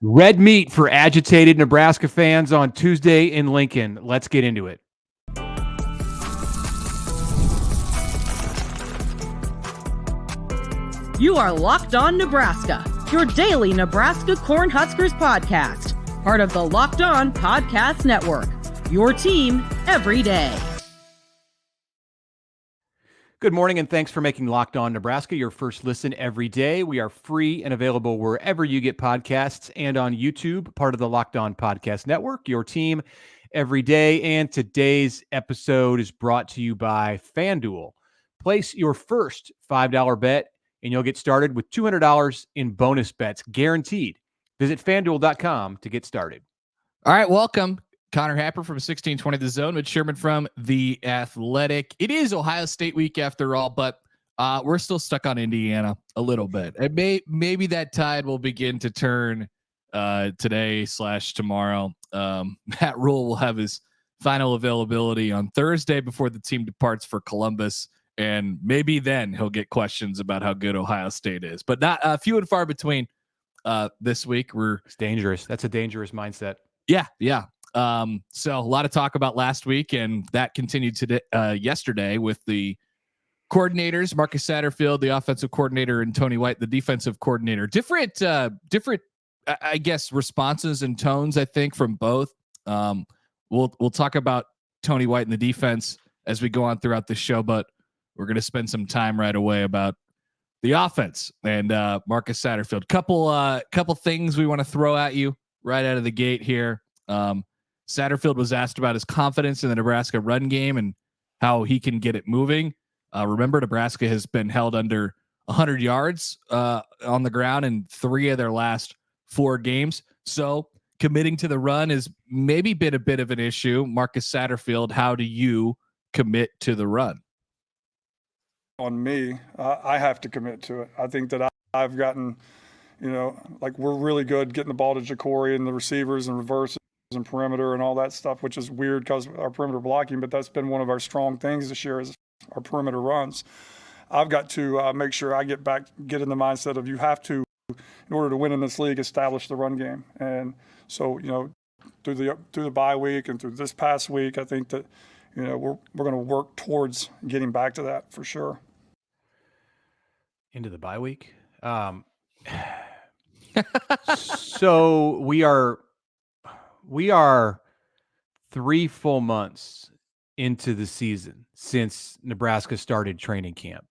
Red meat for agitated Nebraska fans on Tuesday in Lincoln. Let's get into it. You are Locked On Nebraska, your daily Nebraska Cornhuskers podcast, part of the Locked On Podcast Network, your team every day. Good morning, and thanks for making Locked On Nebraska your first listen every day. We are free and available wherever you get podcasts and on YouTube, part of the Locked On Podcast Network, your team every day. And today's episode is brought to you by FanDuel. Place your first $5 bet, and you'll get started with $200 in bonus bets, guaranteed. Visit FanDuel.com to get started. All right, welcome. Connor Happer from 1620 The Zone, with Sherman from The Athletic. It is Ohio State week after all, but we're still stuck on Indiana a little bit. And maybe that tide will begin to turn today/tomorrow. Matt Rule will have his final availability on Thursday before the team departs for Columbus, and maybe then he'll get questions about how good Ohio State is. But not few and far between this week. It's dangerous. That's a dangerous mindset. Yeah. So a lot of talk about last week, and that continued today, yesterday, with the coordinators, Marcus Satterfield, the offensive coordinator, and Tony White, the defensive coordinator. Different, I guess, responses and tones, I think, from both. We'll talk about Tony White and the defense as we go on throughout the show, but we're going to spend some time right away about the offense and Marcus Satterfield. Couple things we want to throw at you right out of the gate here. Satterfield was asked about his confidence in the Nebraska run game and how he can get it moving. Remember, Nebraska has been held under 100 yards on the ground in 3 of their last 4 games. So committing to the run has maybe been a bit of an issue. Marcus Satterfield, how do you commit to the run? On me, I have to commit to it. I think that I've gotten, we're really good getting the ball to Ja'Cory and the receivers and reverses and perimeter and all that stuff, which is weird because our perimeter blocking, but that's been one of our strong things this year is our perimeter runs. I've got to make sure I get in the mindset of you have to, in order to win in this league, establish the run game. And so, through the bye week and through this past week, I think that, we're going to work towards getting back to that for sure. Into the bye week. So we are 3 full months into the season since Nebraska started training camp.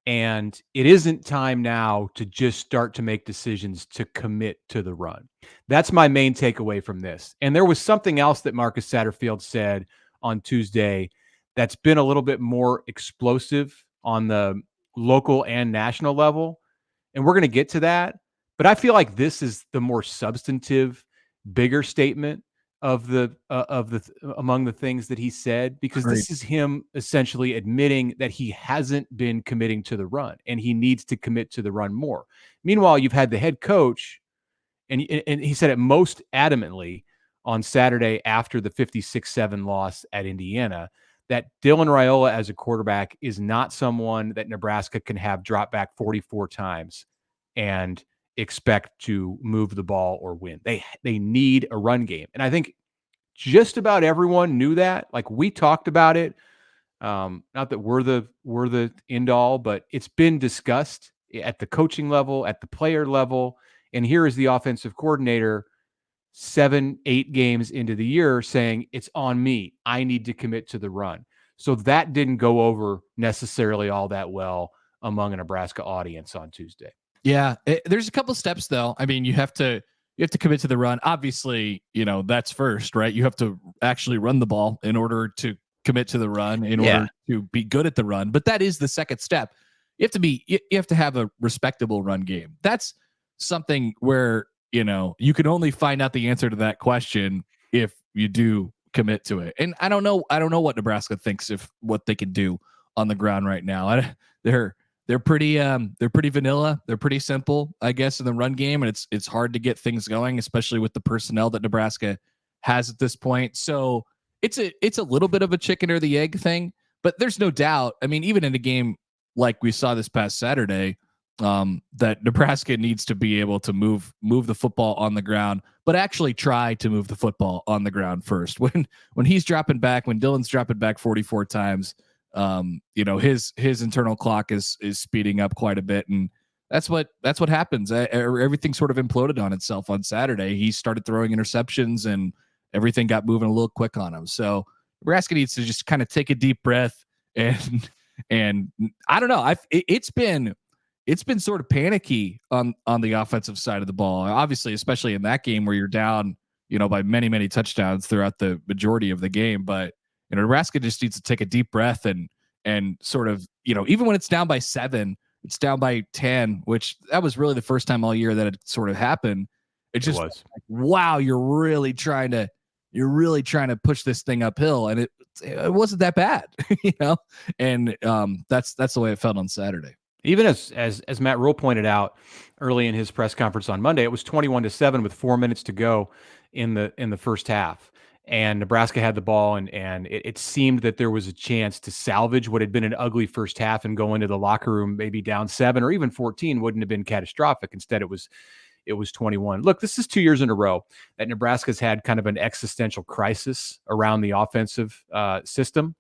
And it isn't time now to just start to make decisions to commit to the run. That's my main takeaway from this. And there was something else that Marcus Satterfield said on Tuesday that's been a little bit more explosive on the local and national level. And we're going to get to that. But I feel like this is the more substantive, bigger statement of the among the things that he said, because this is him essentially admitting that he hasn't been committing to the run and he needs to commit to the run more. Meanwhile, you've had the head coach, and he said it most adamantly on Saturday after the 56-7 loss at Indiana, that Dylan Raiola as a quarterback is not someone that Nebraska can have drop back 44 times and expect to move the ball or win. They need a run game. And I think just about everyone knew that. Like, we talked about it. Not that we're the end all, but it's been discussed at the coaching level, at the player level. And here is the offensive coordinator 7-8 games into the year saying, it's on me. I need to commit to the run. So that didn't go over necessarily all that well among a Nebraska audience on Tuesday. Yeah, there's a couple steps though. I mean, you have to commit to the run. Obviously, that's first, right? You have to actually run the ball in order to commit to the run, in order to be good at the run. But that is the second step. You have to have a respectable run game. That's something where, you can only find out the answer to that question if you do commit to it. And I don't know what Nebraska thinks if what they can do on the ground right now. They're pretty vanilla. They're pretty simple, I guess, in the run game, and it's hard to get things going, especially with the personnel that Nebraska has at this point. So it's a little bit of a chicken or the egg thing, but there's no doubt. I mean, even in a game like we saw this past Saturday, that Nebraska needs to be able to move the football on the ground, but actually try to move the football on the ground first. When he's dropping back, when Dylan's dropping back 44 times, his internal clock is speeding up quite a bit, and that's what happens. Everything sort of imploded on itself on Saturday. He started throwing interceptions, and everything got moving a little quick on him. So Nebraska needs to just kind of take a deep breath and I don't know. It's been sort of panicky on the offensive side of the ball. Obviously, especially in that game where you're down, by many, many touchdowns throughout the majority of the game. But Nebraska just needs to take a deep breath and sort of, even when it's down by 7, it's down by 10, which that was really the first time all year that it sort of happened. It just was like, wow, you're really trying to push this thing uphill, and it wasn't that bad, And that's the way it felt on Saturday. Even as Matt Rule pointed out early in his press conference on Monday, it was 21-7 with 4 minutes to go in the first half, and Nebraska had the ball, and it seemed that there was a chance to salvage what had been an ugly first half and go into the locker room maybe down 7 or even 14 wouldn't have been catastrophic. Instead, it was 21. Look, this is 2 years in a row that Nebraska's had kind of an existential crisis around the offensive system,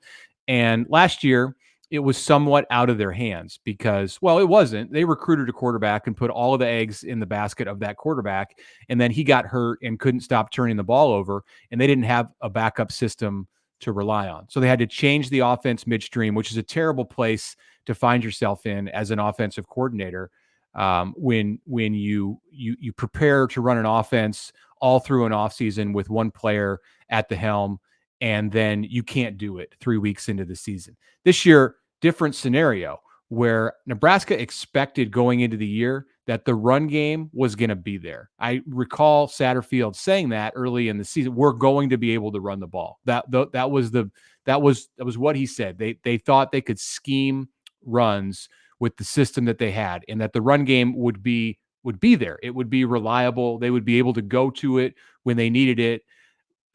and last year it was somewhat out of their hands because, well, it wasn't. They recruited a quarterback and put all of the eggs in the basket of that quarterback, and then he got hurt and couldn't stop turning the ball over, and they didn't have a backup system to rely on. So they had to change the offense midstream, which is a terrible place to find yourself in as an offensive coordinator when you prepare to run an offense all through an offseason with one player at the helm, and then you can't do it 3 weeks into the season. This year, different scenario where Nebraska expected going into the year that the run game was going to be there. I recall Satterfield saying that early in the season, we're going to be able to run the ball. That was what he said. They thought they could scheme runs with the system that they had, and that the run game would be there. It would be reliable. They would be able to go to it when they needed it.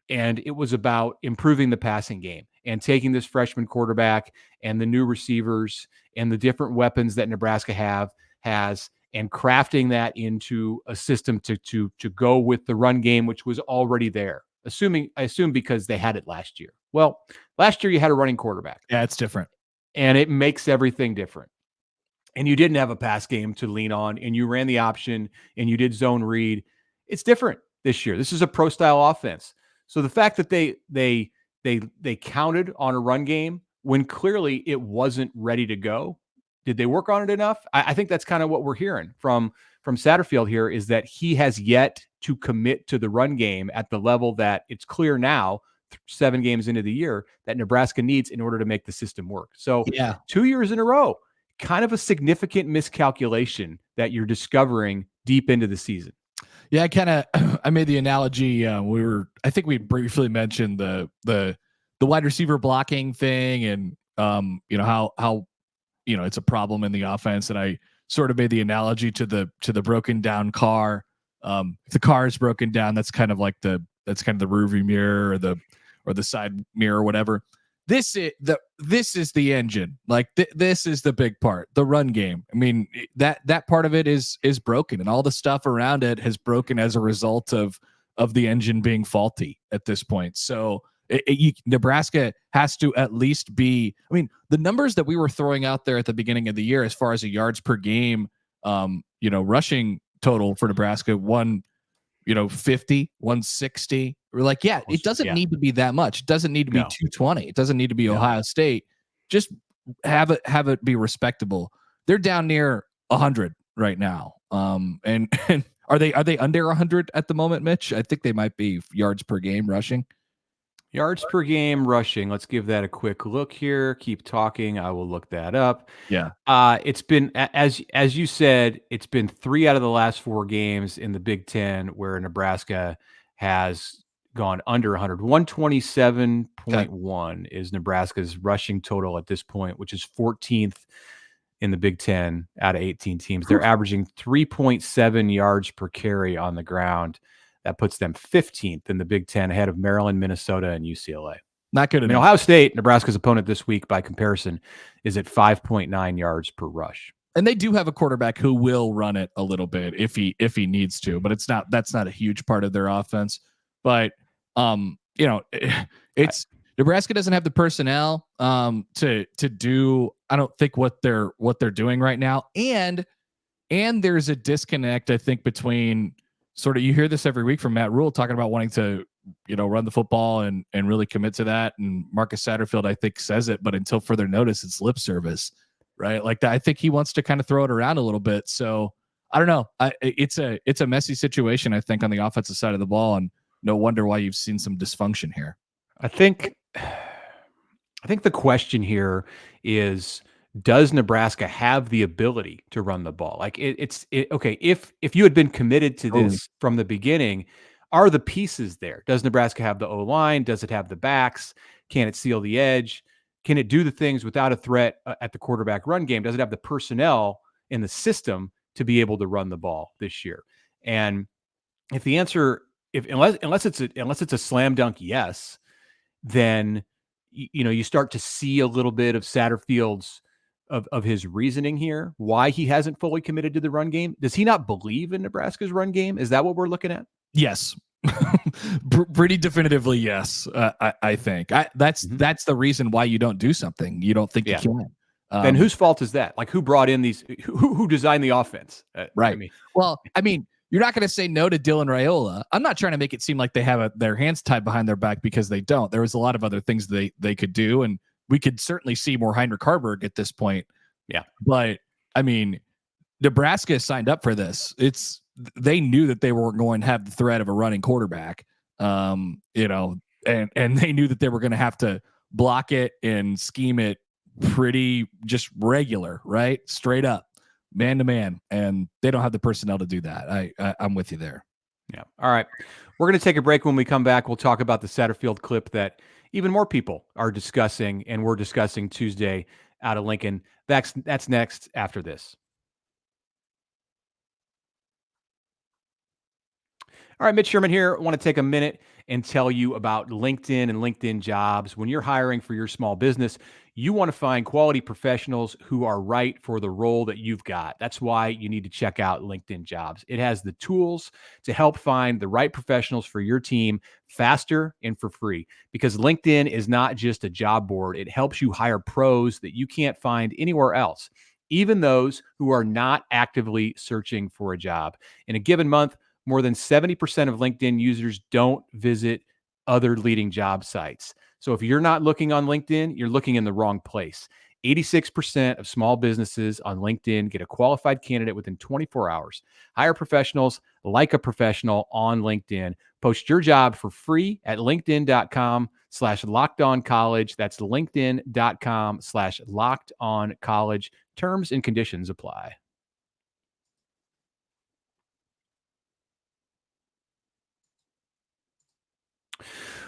And it was about improving the passing game and taking this freshman quarterback and the new receivers and the different weapons that Nebraska has and crafting that into a system to go with the run game, which was already there. I assume because they had it last year. Well, last year you had a running quarterback. Yeah, it's different. And it makes everything different. And you didn't have a pass game to lean on, and you ran the option and you did zone read. It's different this year. This is a pro style offense. So the fact that they counted on a run game when clearly it wasn't ready to go, did they work on it enough? I think that's kind of what we're hearing from Satterfield here, is that he has yet to commit to the run game at the level that it's clear now, 7 games into the year, that Nebraska needs in order to make the system work. So 2 years in a row, kind of a significant miscalculation that you're discovering deep into the season. Yeah, I made the analogy. I think we briefly mentioned the wide receiver blocking thing, and how it's a problem in the offense. And I sort of made the analogy to the broken down car. If the car is broken down, that's kind of the rearview mirror or the side mirror or whatever. This is the engine. This is the big part, the run game. I mean, that part of it is broken, and all the stuff around it has broken as a result of the engine being faulty at this point. So Nebraska has to at least be. I mean, the numbers that we were throwing out there at the beginning of the year, as far as a yards per game, rushing total for Nebraska, 150, 160. We're like, it doesn't need to be that much. It doesn't need to be 220. It doesn't need to be Ohio State. Just have it be respectable. They're down near 100 right now. And are they under 100 at the moment, Mitch? I think they might be yards per game rushing. Yards per game rushing. Let's give that a quick look here. Keep talking. I will look that up. Yeah. It's been, as you said, it's been 3 out of the last 4 games in the Big Ten where Nebraska has gone under 100. 127.1 is Nebraska's rushing total at this point, which is 14th in the Big Ten out of 18 teams. They're averaging 3.7 yards per carry on the ground. That puts them 15th in the Big Ten, ahead of Maryland, Minnesota, and UCLA. Not good enough. Ohio State, Nebraska's opponent this week, by comparison, is at 5.9 yards per rush. And they do have a quarterback who will run it a little bit if he needs to, but that's not a huge part of their offense. But it's Nebraska doesn't have the personnel to do, I don't think, what they're doing right now. And there's a disconnect, I think, between sort of, you hear this every week from Matt Rule talking about wanting to, run the football and really commit to that. And Marcus Satterfield, I think, says it, but until further notice, it's lip service, right? Like that. I think he wants to kind of throw it around a little bit. So I don't know. It's a messy situation, I think, on the offensive side of the ball, and no wonder why you've seen some dysfunction here. I think the question here is, does Nebraska have the ability to run the ball? Like okay, if you had been committed to this from the beginning, are the pieces there? Does Nebraska have the O-line? Does it have the backs? Can it seal the edge? Can it do the things without a threat at the quarterback run game? Does it have the personnel in the system to be able to run the ball this year? And if the answer, unless it's a slam dunk yes, then you start to see a little bit of Satterfield's of his reasoning here, why he hasn't fully committed to the run game. Does he not believe in Nebraska's run game? Is that what we're looking at? Yes. Pretty definitively, yes. I think that's the reason why you don't do something. You don't think you can. Then whose fault is that? Like, who brought in these? Who designed the offense? Right. You're not going to say no to Dylan Raiola. I'm not trying to make it seem like they have their hands tied behind their back, because they don't. There was a lot of other things they could do, and we could certainly see more Heinrich Harburg at this point. Yeah. But Nebraska signed up for this. They knew that they weren't going to have the threat of a running quarterback, and they knew that they were going to have to block it and scheme it pretty just regular, right? Straight up, man to man. And they don't have the personnel to do that. I'm with you there. Yeah. All right. We're going to take a break. When we come back, we'll talk about the Satterfield clip that even more people are discussing, and we're discussing Tuesday out of Lincoln. That's next after this. All right, Mitch Sherman here. I want to take a minute and tell you about LinkedIn and LinkedIn Jobs. When you're hiring for your small business, you want to find quality professionals who are right for the role that you've got. That's why you need to check out LinkedIn Jobs. It has the tools to help find the right professionals for your team faster and for free, because LinkedIn is not just a job board. It helps you hire pros that you can't find anywhere else, even those who are not actively searching for a job. In a given month, more than 70% of LinkedIn users don't visit other leading job sites. So if you're not looking on LinkedIn, you're looking in the wrong place. 86% of small businesses on LinkedIn get a qualified candidate within 24 hours. Hire professionals like a professional on LinkedIn. Post your job for free at linkedin.com/lockedoncollege. That's linkedin.com/lockedoncollege. Terms and conditions apply.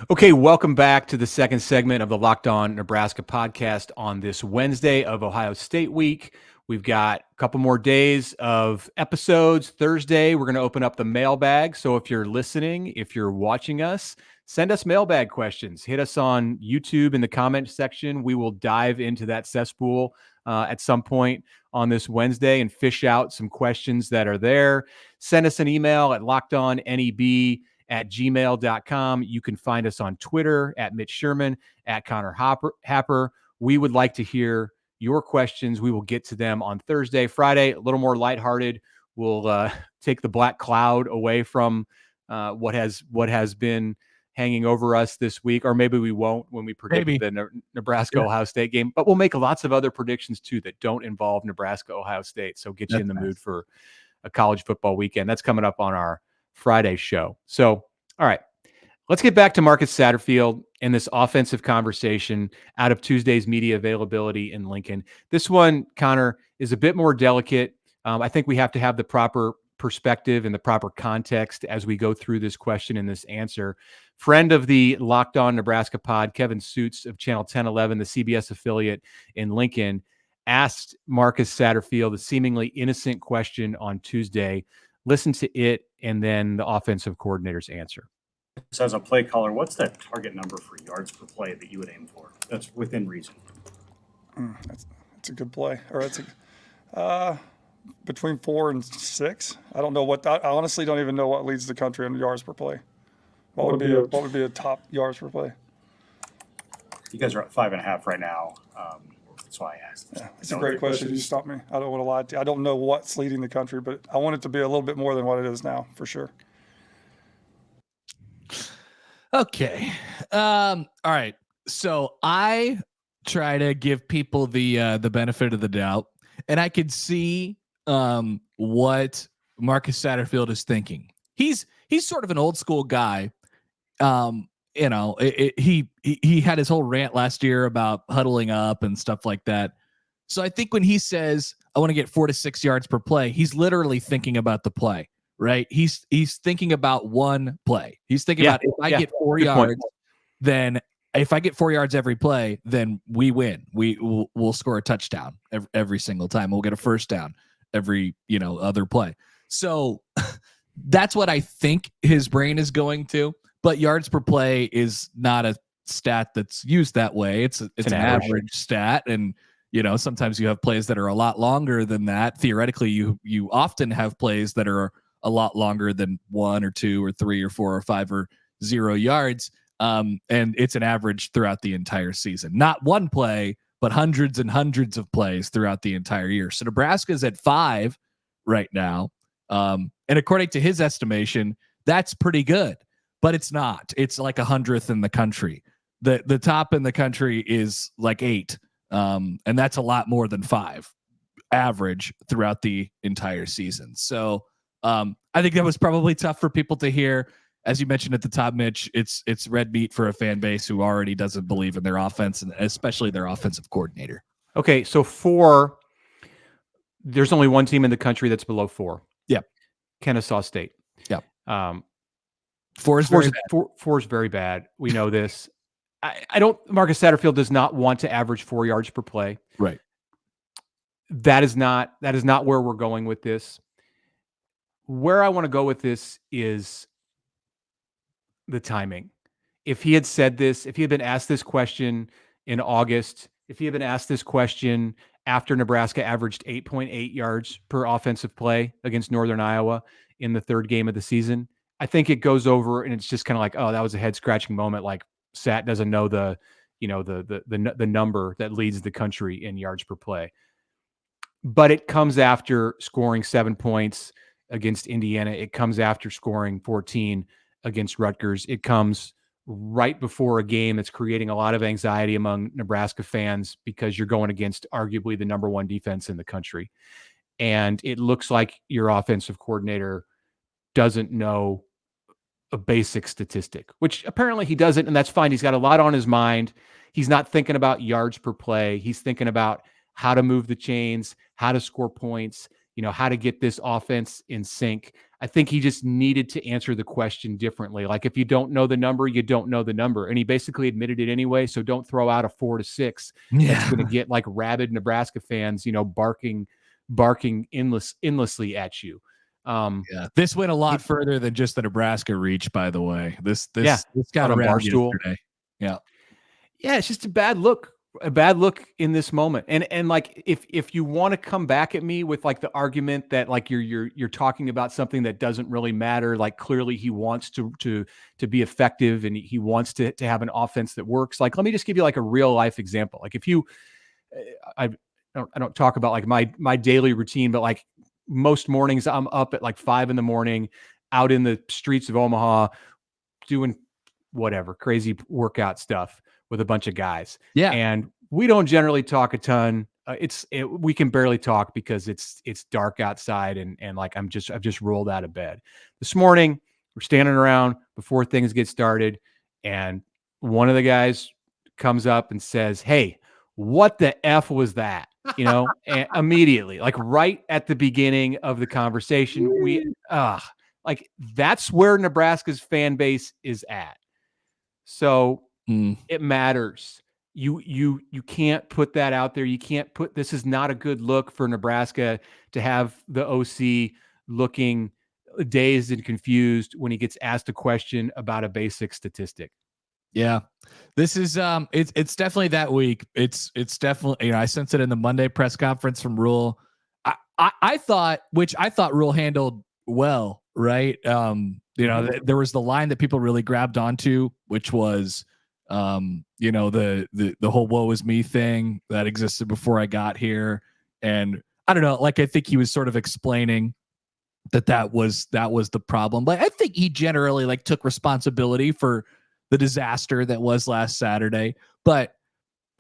Okay, welcome back to the second segment of the Locked On Nebraska podcast on this Wednesday of Ohio State week. We've got a couple more days of episodes. Thursday, we're going to open up the mailbag. So if you're listening, if you're watching us, send us mailbag questions. Hit us on YouTube in the comment section. We will dive into that cesspool at some point on this Wednesday and fish out some questions that are there. Send us an email at lockedonneb@gmail.com. You can find us on Twitter at Mitch Sherman, at Connor Happer. We would like to hear your questions. We will get to them on Thursday. Friday, a little more lighthearted. We'll take the black cloud away from what has been hanging over us this week, or maybe we won't when we predict the Nebraska-Ohio State game. But we'll make lots of other predictions too that don't involve Nebraska-Ohio State. So get you in the mood for a college football weekend. That's coming up on our Friday show. So, all right, let's get back to Marcus Satterfield and this offensive conversation out of Tuesday's media availability in Lincoln. This one, Connor, is a bit more delicate. I think we have to have the proper perspective and the proper context as we go through this question and this answer. Friend of the Locked On Nebraska pod, Kevin Suits of Channel 1011, the CBS affiliate in Lincoln, asked Marcus Satterfield a seemingly innocent question on Tuesday. Listen to it and then the offensive coordinator's answer. So as a play caller, what's that target number for yards per play that you would aim for? That's within reason. That's a good play. Or Between 4 and 6. I don't know what. I honestly don't even know what leads the country in yards per play. What would be a top yards per play? You guys are at 5.5 right now. That's why I asked. Yeah, it's a great question. You stopped me. I don't want to lie to you. I don't know what's leading the country, but I want it to be a little bit more than what it is now, for sure. Okay. All right. So I try to give people the benefit of the doubt, and I could see what Marcus Satterfield is thinking. He's sort of an old school guy. You know, he had his whole rant last year about huddling up and stuff like that. So I think when he says, I want to get 4 to 6 yards per play, he's literally thinking about the play, right? He's thinking about one play. He's thinking about, if I get 4 yards, then if I get 4 yards every play, then we win. We'll score a touchdown every single time. We'll get a first down every, other play. So that's what I think his brain is going to. But yards per play is not a stat that's used that way. It's an average stat, and sometimes you have plays that are a lot longer than that. Theoretically, you often have plays that are a lot longer than 1 or 2 or 3 or 4 or 5 or 0 yards. And it's an average throughout the entire season. Not one play, but hundreds and hundreds of plays throughout the entire year. So Nebraska's at 5 right now. And according to his estimation, that's pretty good. But it's not. It's like 100th in the country. The top in the country is like 8. And that's a lot more than 5 average throughout the entire season. So I think that was probably tough for people to hear. As you mentioned at the top, Mitch, it's red meat for a fan base who already doesn't believe in their offense, and especially their offensive coordinator. Okay, so 4, there's only one team in the country that's below 4. Yep. Kennesaw State. Yep. 4 is very bad. We know this. Marcus Satterfield does not want to average 4 yards per play. Right. That is not where we're going with this. Where I want to go with this is the timing. If he had said this, if he had been asked this question in August, if he had been asked this question after Nebraska averaged 8.8 yards per offensive play against Northern Iowa in the 3rd game of the season, I think it goes over and it's just kind of like, oh, that was a head scratching moment. Like Sat doesn't know the number that leads the country in yards per play. But it comes after scoring 7 points against Indiana. It comes after scoring 14 against Rutgers. It comes right before a game that's creating a lot of anxiety among Nebraska fans because you're going against arguably the number 1 defense in the country. And it looks like your offensive coordinator doesn't know a basic statistic, which apparently he doesn't, and that's fine. He's got a lot on his mind. He's not thinking about yards per play. He's thinking about how to move the chains, how to score points, how to get this offense in sync. I think he just needed to answer the question differently. Like, if you don't know the number, you don't know the number. And he basically admitted it anyway. So don't throw out a 4 to 6. Yeah. That's going to get like rabid Nebraska fans, barking endlessly at you. This went a lot further than just the Nebraska reach, by the way. This got on around Barstool yesterday. Yeah. It's just a bad look in this moment. And like, if you want to come back at me with like the argument that like you're talking about something that doesn't really matter, like clearly he wants to be effective and he wants to have an offense that works. Like, let me just give you like a real life example. Like, if you, I don't talk about like my daily routine, but like most mornings I'm up at like 5 a.m. out in the streets of Omaha doing whatever crazy workout stuff with a bunch of guys. Yeah. And we don't generally talk a ton. We can barely talk because it's dark outside and like I've just rolled out of bed. This morning we're standing around before things get started and one of the guys comes up and says, "Hey, what the F was that?" And immediately, like right at the beginning of the conversation, like that's where Nebraska's fan base is at. So it matters. You can't put that out there. You can't put, this is not a good look for Nebraska to have the OC looking dazed and confused when he gets asked a question about a basic statistic. Yeah, this is it's definitely that week. It's definitely, I sensed it in the Monday press conference from Rule. I thought Rule handled well, right? There was the line that people really grabbed onto, which was, the whole "woe is me" thing that existed before I got here, and I don't know. Like, I think he was sort of explaining that was the problem, but I think he generally like took responsibility for the disaster that was last Saturday. But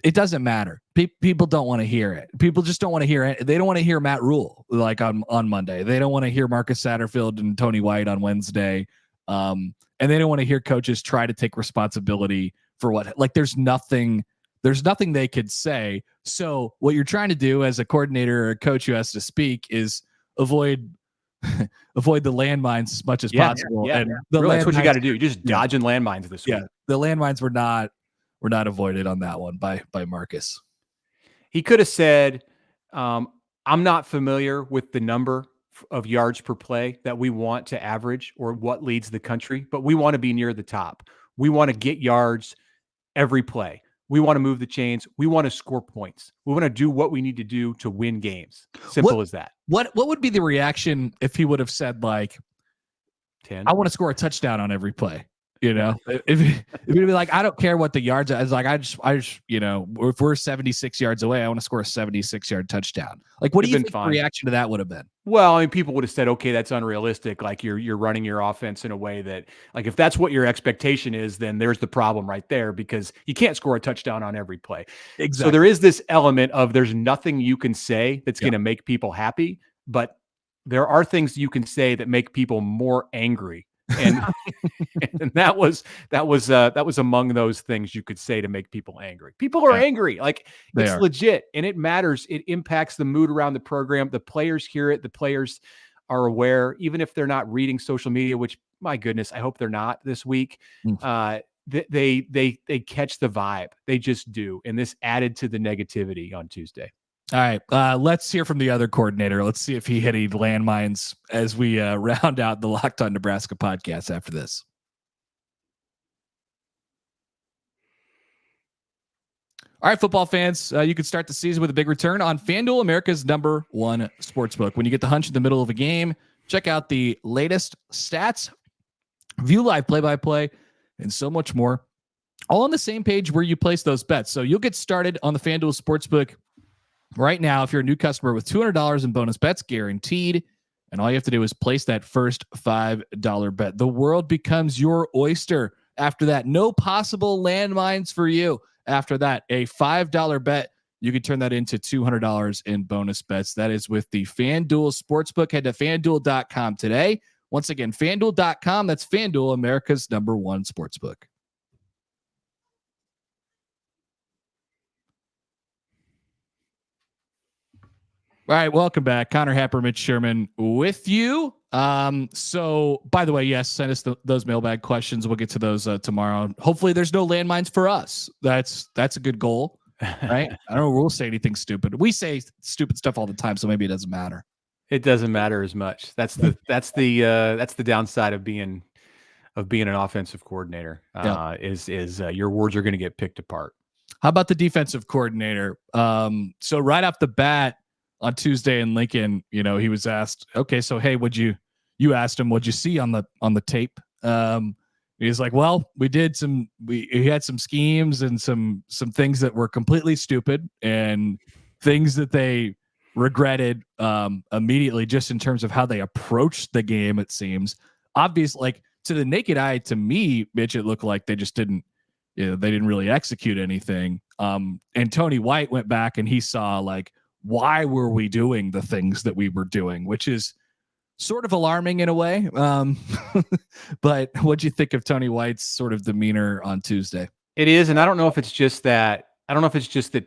it doesn't matter. People don't want to hear it. People just don't want to hear it. They don't want to hear Matt Rule like on Monday. They don't want to hear Marcus Satterfield and Tony White on Wednesday. And they don't want to hear coaches try to take responsibility for what, like, there's nothing they could say. So what you're trying to do as a coordinator or a coach who has to speak is avoid the landmines as much as possible. Yeah, and that's what you got to do. You're just dodging landmines this week. Yeah, the landmines were not avoided on that one by Marcus. He could have said, I'm not familiar with the number of yards per play that we want to average or what leads the country, but we want to be near the top. We want to get yards every play. We want to move the chains. We want to score points. We want to do what we need to do to win games. Simple as that. What would be the reaction if he would have said, like, 10? I want to score a touchdown on every play? If he'd be like, I don't care what the yards are. It's like, I just, if we're 76 yards away, I want to score a 76-yard touchdown. Like, what do you think the reaction to that would have been? Well, I mean, people would have said, okay, that's unrealistic. Like, you're running your offense in a way that, like, if that's what your expectation is, then there's the problem right there, because you can't score a touchdown on every play. Exactly. So there is this element of there's nothing you can say that's going to make people happy, but there are things you can say that make people more angry. And and that was among those things you could say to make people angry. People are angry. Like, it's legit, and it matters. It impacts the mood around the program. The players hear it. The players are aware, even if they're not reading social media, which, my goodness, I hope they're not this week. They catch the vibe. They just do. And this added to the negativity on Tuesday. All right, let's hear from the other coordinator. Let's see if he hit any landmines as we round out the Locked On Nebraska podcast after this. All right, football fans, you can start the season with a big return on FanDuel, America's #1 sportsbook. When you get the hunch in the middle of a game, check out the latest stats, view live play-by-play, and so much more, all on the same page where you place those bets. So you'll get started on the FanDuel Sportsbook right now if you're a new customer with $200 in bonus bets guaranteed, and all you have to do is place that first $5 bet. The world becomes your oyster after that. No possible landmines for you. After that, a $5 bet, you can turn that into $200 in bonus bets. That is with the FanDuel Sportsbook. Head to FanDuel.com today. Once again, FanDuel.com. That's FanDuel, America's #1 sportsbook. All right, welcome back. Connor Happer, Mitch Sherman with you. So, by the way, yes, send us those mailbag questions. We'll get to those tomorrow. Hopefully there's no landmines for us. That's a good goal, right? I don't know. We'll say anything stupid. We say stupid stuff all the time, so maybe it doesn't matter. It doesn't matter as much. That's the downside of being an offensive coordinator. Is your words are going to get picked apart. How about the defensive coordinator? So right off the bat, on Tuesday in Lincoln, he was asked, okay, so, hey, you asked him, what'd you see on the tape? He's like, well, we had some schemes and some things that were completely stupid and things that they regretted immediately, just in terms of how they approached the game. It seems obvious, like to the naked eye, to me, Mitch, it looked like they just didn't really execute anything. And Tony White went back and he saw, like, why were we doing the things that we were doing, which is sort of alarming in a way. But what'd you think of Tony White's sort of demeanor on Tuesday? It is. And I don't know if it's just that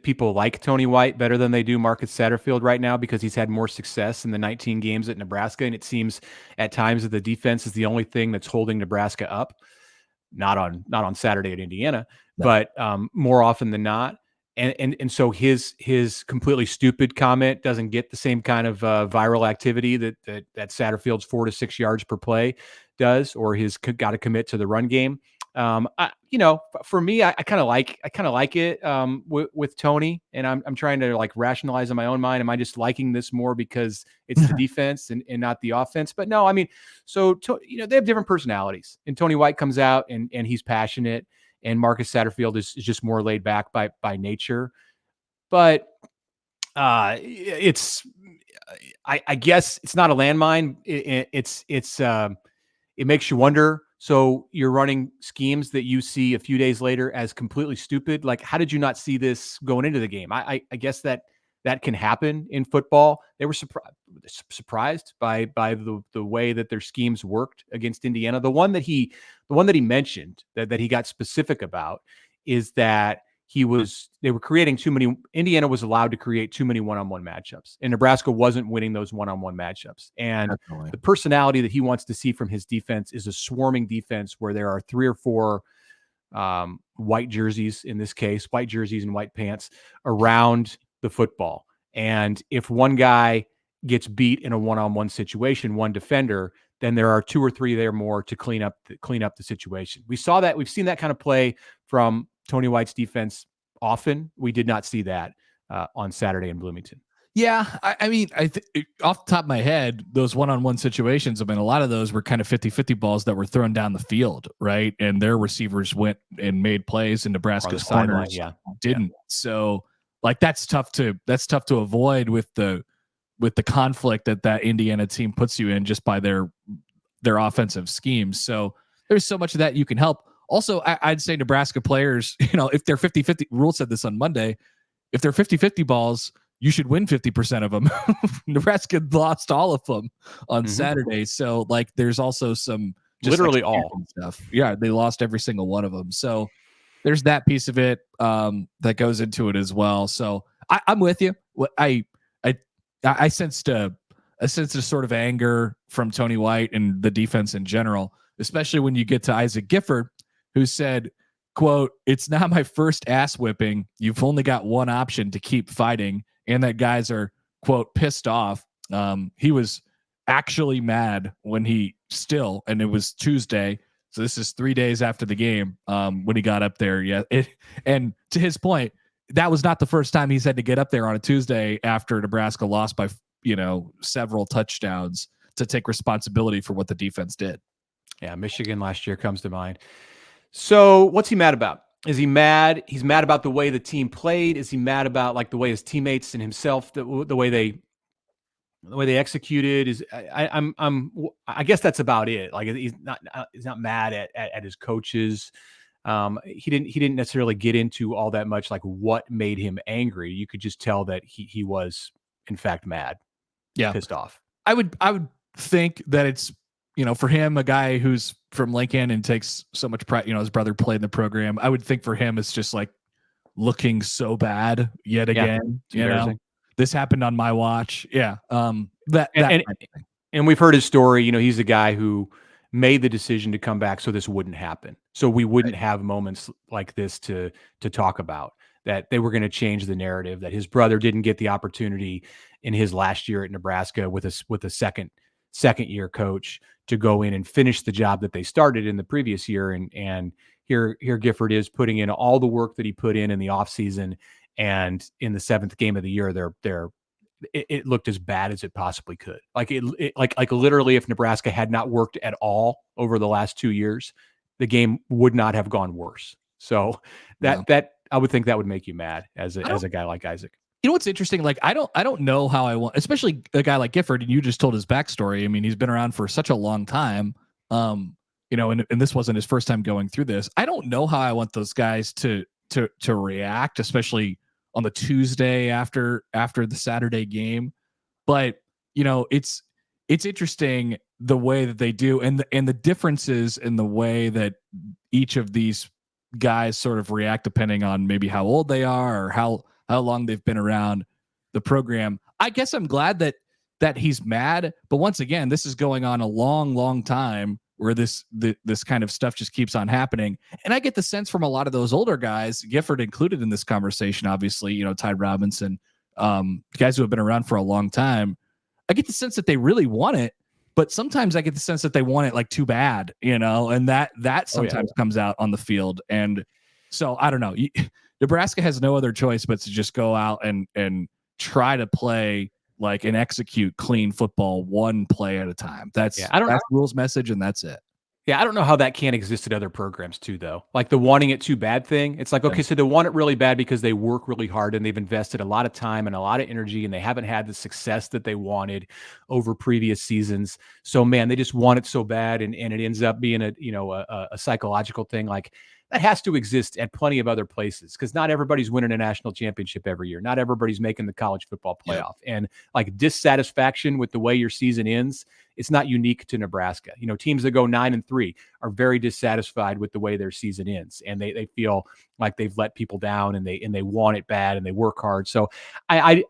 people like Tony White better than they do Marcus Satterfield right now, because he's had more success in the 19 games at Nebraska. And it seems at times that the defense is the only thing that's holding Nebraska up. Not on Saturday at Indiana, but more often than not. And so his completely stupid comment doesn't get the same kind of viral activity that Satterfield's 4 to 6 yards per play does, or his got to commit to the run game. For me, I kind of like it with Tony, and I'm trying to like rationalize in my own mind. Am I just liking this more because it's the defense and not the offense? But no, I mean, they have different personalities, and Tony White comes out and he's passionate, and Marcus Satterfield is just more laid back by nature. But I guess it's not a landmine. It makes you wonder. So you're running schemes that you see a few days later as completely stupid. Like, how did you not see this going into the game? I guess that can happen in football. They were surprised by the way that their schemes worked against Indiana. The one that he mentioned that he got specific about is that they were creating too many. Indiana was allowed to create too many one-on-one matchups, and Nebraska wasn't winning those one-on-one matchups. And Definitely. The personality that he wants to see from his defense is a swarming defense where there are 3 or 4 white jerseys, in this case, white jerseys and white pants around the football. And if one guy gets beat in a one-on-one situation, one defender, then there are 2 or 3 there more to clean up the situation. We've seen that kind of play from Tony White's defense often. We did not see that on Saturday in Bloomington. Yeah, I mean, off the top of my head, those one-on-one situations, I mean, a lot of those were kind of 50-50 balls that were thrown down the field, right? And their receivers went and made plays, and Nebraska's corners didn't. Yeah. So, like, that's tough to avoid with the conflict that Indiana team puts you in just by their offensive schemes. So there's so much of that you can help. Also, I'd say Nebraska players, if they're 50-50, Rule said this on Monday, if they're 50-50 balls, you should win 50% of them. Nebraska lost all of them on Saturday. So, like, there's also some literally all stuff. Yeah, they lost every single one of them. So there's that piece of it that goes into it as well. So I'm with you. I sensed a sort of anger from Tony White and the defense in general, especially when you get to Isaac Gifford, who said, quote, "It's not my first ass whipping. You've only got one option to keep fighting." And that guys are, quote, pissed off. He was actually mad when and it was Tuesday. So this is 3 days after the game when he got up there. Yeah. And to his point, that was not the first time he's had to get up there on a Tuesday after Nebraska lost by, several touchdowns to take responsibility for what the defense did. Yeah. Michigan last year comes to mind. So what's he mad about? Is he mad? He's mad about the way the team played. Is he mad about like the way his teammates and himself, the way they executed? I guess that's about it. Like, he's not mad at his coaches. He didn't necessarily get into all that much, like what made him angry. You could just tell that he was in fact mad. Yeah. Pissed off. I would think that it's, for him, a guy who's from Lincoln and takes so much pride, his brother played in the program. I would think for him, it's just like looking so bad yet again. This happened on my watch. Yeah. And we've heard his story. He's the guy who made the decision to come back so this wouldn't happen. So we wouldn't have moments like this to talk about, that they were going to change the narrative, that his brother didn't get the opportunity in his last year at Nebraska with a second year coach to go in and finish the job that they started in the previous year. And here Gifford is putting in all the work that he put in the offseason. And in the 7th game of the year, it looked as bad as it possibly could. Like literally, if Nebraska had not worked at all over the last 2 years, the game would not have gone worse. So that I would think that would make you mad as a guy like Isaac. You know what's interesting? Like, I don't know how I want, especially a guy like Gifford, and you just told his backstory. I mean, he's been around for such a long time. And this wasn't his first time going through this. I don't know how I want those guys to react, especially on the Tuesday after the Saturday game. But it's interesting the way that they do, and the differences in the way that each of these guys sort of react depending on maybe how old they are or how long they've been around the program. I guess I'm glad that he's mad, but once again, this is going on a long, long time where this kind of stuff just keeps on happening. And I get the sense from a lot of those older guys, Gifford included in this conversation, obviously, Ty Robinson, guys who have been around for a long time. I get the sense that they really want it, but sometimes I get the sense that they want it like too bad, and that sometimes comes out on the field. And so I don't know. Nebraska has no other choice but to just go out and try to play like and execute clean football one play at a time. That's rules message, and that's it. Yeah, I don't know how that can't exist at other programs too, though. Like the wanting it too bad thing. It's like, okay, so they want it really bad because they work really hard and they've invested a lot of time and a lot of energy and they haven't had the success that they wanted over previous seasons. So man, they just want it so bad, and it ends up being a psychological thing. Like that has to exist at plenty of other places because not everybody's winning a national championship every year. Not everybody's making the college football playoff. And like dissatisfaction with the way your season ends, it's not unique to Nebraska. Teams that go 9-3 are very dissatisfied with the way their season ends, and they feel like they've let people down, and they want it bad, and they work hard. So I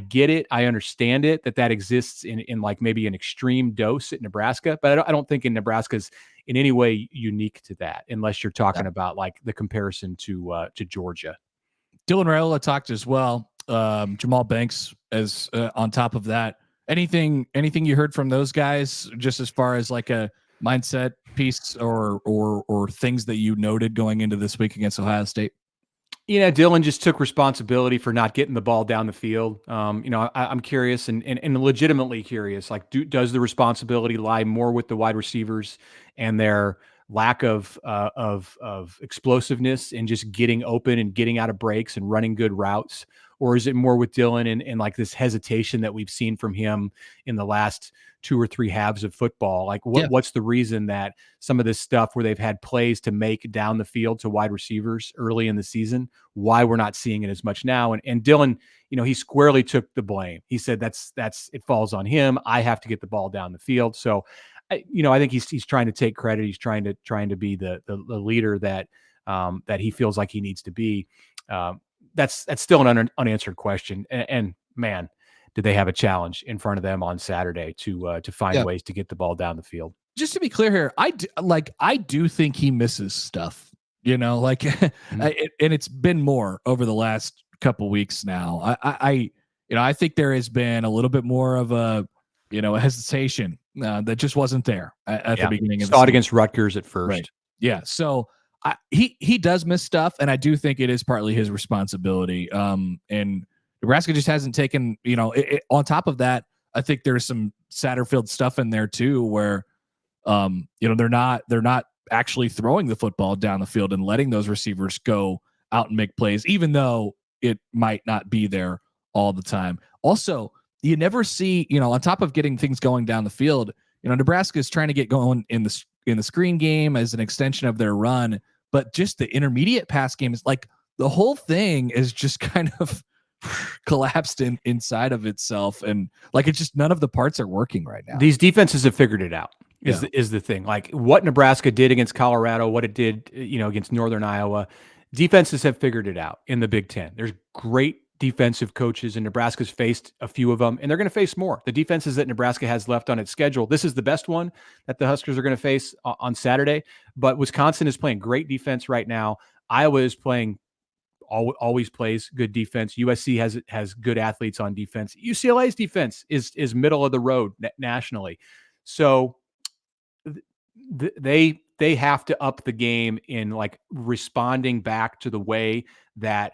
get it. I understand it that exists in like maybe an extreme dose at Nebraska, but I don't think in Nebraska's in any way unique to that, unless you're talking about like the comparison to Georgia. Dylan Raiola talked as well. Jamal Banks as on top of that. Anything you heard from those guys, just as far as like a mindset piece or things that you noted going into this week against Ohio State? Dylan just took responsibility for not getting the ball down the field. I'm curious and legitimately curious. Like, does the responsibility lie more with the wide receivers and their lack of explosiveness and just getting open and getting out of breaks and running good routes? Or is it more with Dylan and like this hesitation that we've seen from him in the last 2 or 3 halves of football? Like what's the reason that some of this stuff where they've had plays to make down the field to wide receivers early in the season, why we're not seeing it as much now? And Dylan, he squarely took the blame. He said, that's it falls on him. I have to get the ball down the field. So, I think he's trying to take credit. He's trying to be the leader that he feels like he needs to be. That's still an unanswered question. And man, did they have a challenge in front of them on Saturday to find ways to get the ball down the field. Just to be clear here, I do think he misses stuff, and it's been more over the last couple weeks now. I think there has been a little bit more of a hesitation that just wasn't there at the beginning of the season. Against Rutgers at first. Right. Yeah. So he does miss stuff, and I do think it is partly his responsibility. And Nebraska just hasn't taken, on top of that, I think there's some Satterfield stuff in there too, where, they're not actually throwing the football down the field and letting those receivers go out and make plays, even though it might not be there all the time. Also, you never see, on top of getting things going down the field, Nebraska is trying to get going in the screen game as an extension of their run, but just the intermediate pass game is like the whole thing is just kind of collapsed inside of itself, and like it's just none of the parts are working right now. These defenses have figured it out. Is the thing. Like what Nebraska did against Colorado, what it did, against Northern Iowa, defenses have figured it out in the Big Ten. There's great defensive coaches, and Nebraska's faced a few of them, and they're going to face more. The defenses that Nebraska has left on its schedule, this is the best one that the Huskers are going to face on Saturday, but Wisconsin is playing great defense right now. Iowa is playing always plays good defense. USC has good athletes on defense. UCLA's defense is middle of the road nationally. So they have to up the game in like responding back to the way that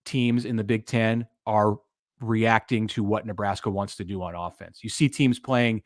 teams in the Big Ten are reacting to what Nebraska wants to do on offense. You see teams playing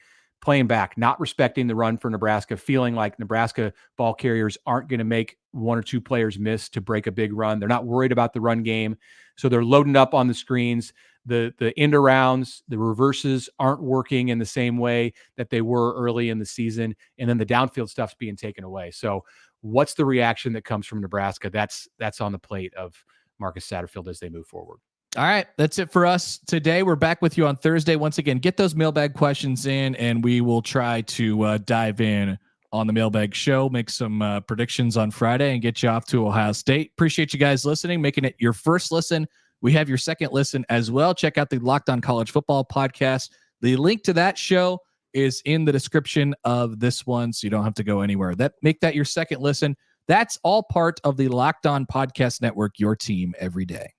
back, not respecting the run for Nebraska, feeling like Nebraska ball carriers aren't going to make 1 or 2 players miss to break a big run. They're not worried about the run game. So they're loading up on the screens. The end arounds, the reverses aren't working in the same way that they were early in the season. And then the downfield stuff's being taken away. So what's the reaction that comes from Nebraska? That's on the plate of Marcus Satterfield as they move forward. All right, that's it for us today. We're back with you on Thursday. Once again, get those mailbag questions in, and we will try to dive in on the mailbag show, make some predictions on Friday, and get you off to Ohio State. Appreciate you guys listening, making it your first listen. We have your second listen as well. Check out the Locked On College Football podcast. The link to that show is in the description of this one, so you don't have to go anywhere. Make that your second listen. That's all part of the Locked On Podcast Network, your team every day.